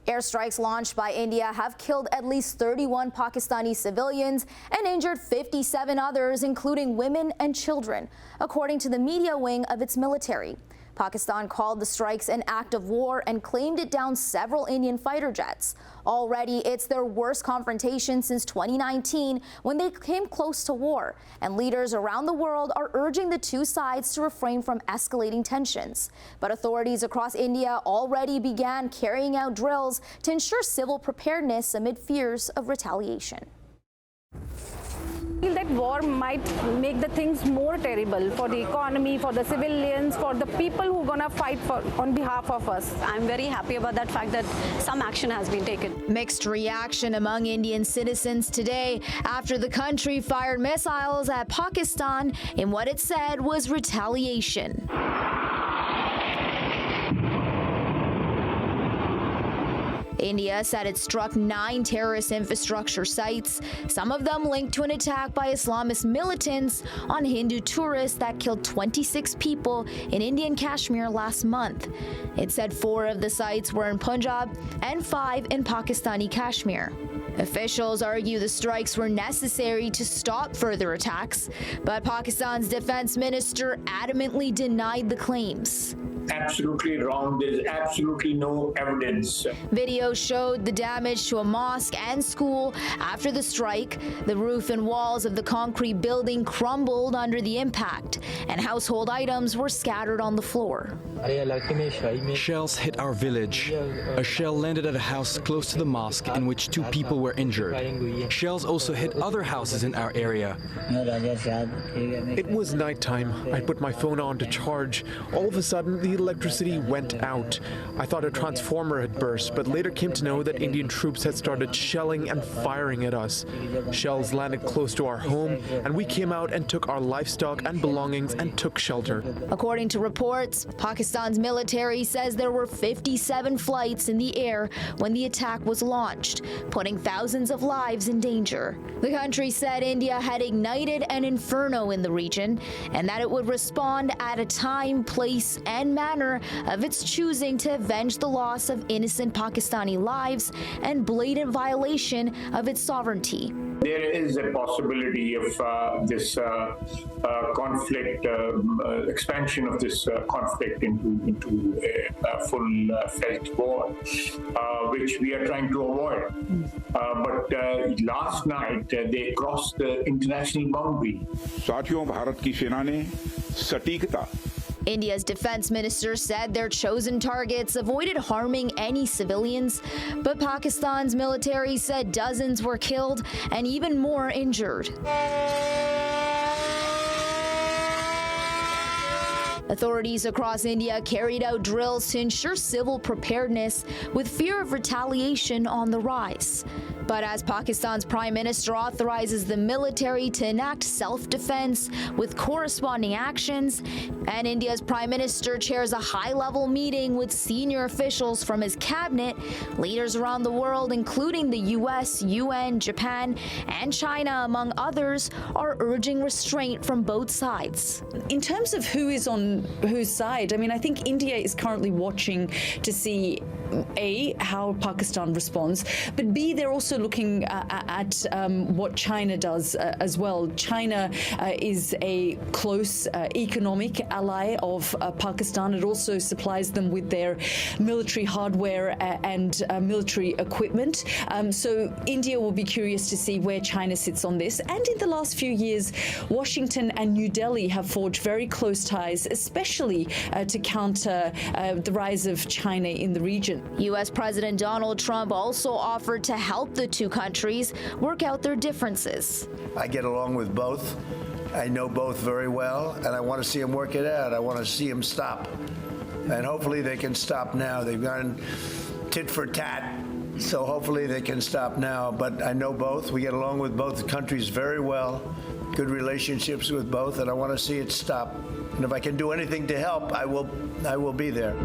Airstrikes launched by India have killed at least 31 Pakistani civilians and injured 57 others, including women and children, according to the media wing of its military. Pakistan called the strikes an act of war and claimed it downed several Indian fighter jets. Already, it's their worst confrontation since 2019, when they came close to war, and leaders around the world are urging the two sides to refrain from escalating tensions. But authorities across India already began carrying out drills to ensure civil preparedness amid fears of retaliation. I feel that war might make the things more terrible for the economy, for the civilians, for the people who are going to fight on behalf of us. I'm very happy about that fact that some action has been taken. Mixed reaction among Indian citizens today after the country fired missiles at Pakistan in what it said was retaliation. India said it struck 9 terrorist infrastructure sites, some of them linked to an attack by Islamist militants on Hindu tourists that killed 26 people in Indian Kashmir last month. It said 4 of the sites were in Punjab and 5 in Pakistani Kashmir. Officials argue the strikes were necessary to stop further attacks, but Pakistan's defense minister adamantly denied the claims. Absolutely wrong. There's absolutely no evidence. Video showed the damage to a mosque and school after the strike. The roof and walls of the concrete building crumbled under the impact, and household items were scattered on the floor. Shells hit our village. A shell landed at a house close to the mosque in which 2 people were injured. Shells also hit other houses in our area. It was nighttime. I put my phone on to charge. All of a sudden, the electricity went out. I thought a transformer had burst, but later came to know that Indian troops had started shelling and firing at us. Shells landed close to our home, and we came out and took our livestock and belongings and took shelter. According to reports, Pakistan's military says there were 57 flights in the air when the attack was launched, putting thousands of lives in danger. The country said India had ignited an inferno in the region and that it would respond at a time, place, and manner of its choosing to avenge the loss of innocent Pakistani lives and blatant violation of its sovereignty. There is a possibility of this conflict, expansion of this conflict into a full-fledged war, which we are trying to avoid. But last night, they crossed the international boundary. साथियों, भारत की सेना ने सटीकता India's defense minister said their chosen targets avoided harming any civilians, but Pakistan's military said dozens were killed and even more injured. Authorities across India carried out drills to ensure civil preparedness with fear of retaliation on the rise. But as Pakistan's prime minister authorizes the military to enact self-defense with corresponding actions, and India's prime minister chairs a high-level meeting with senior officials from his cabinet, leaders around the world, including the US, UN, Japan, and China, among others, are urging restraint from both sides. In terms of who is on whose side, I mean, I think India is currently watching to see A, how Pakistan responds, but B, they're also looking at what China does as well. China is a close economic ally of Pakistan. It also supplies them with their military hardware and military equipment. So India will be curious to see where China sits on this. And in the last few years, Washington and New Delhi have forged very close ties, especially to counter the rise of China in the region. U.S. President Donald Trump also offered to help the two countries work out their differences. I get along with both. I know both very well, and I want to see them work it out. I want to see them stop. And hopefully they can stop now. They've gone tit for tat, so hopefully they can stop now. But I know both. We get along with both countries very well, good relationships with both, and I want to see it stop. And if I can do anything to help, I will be there.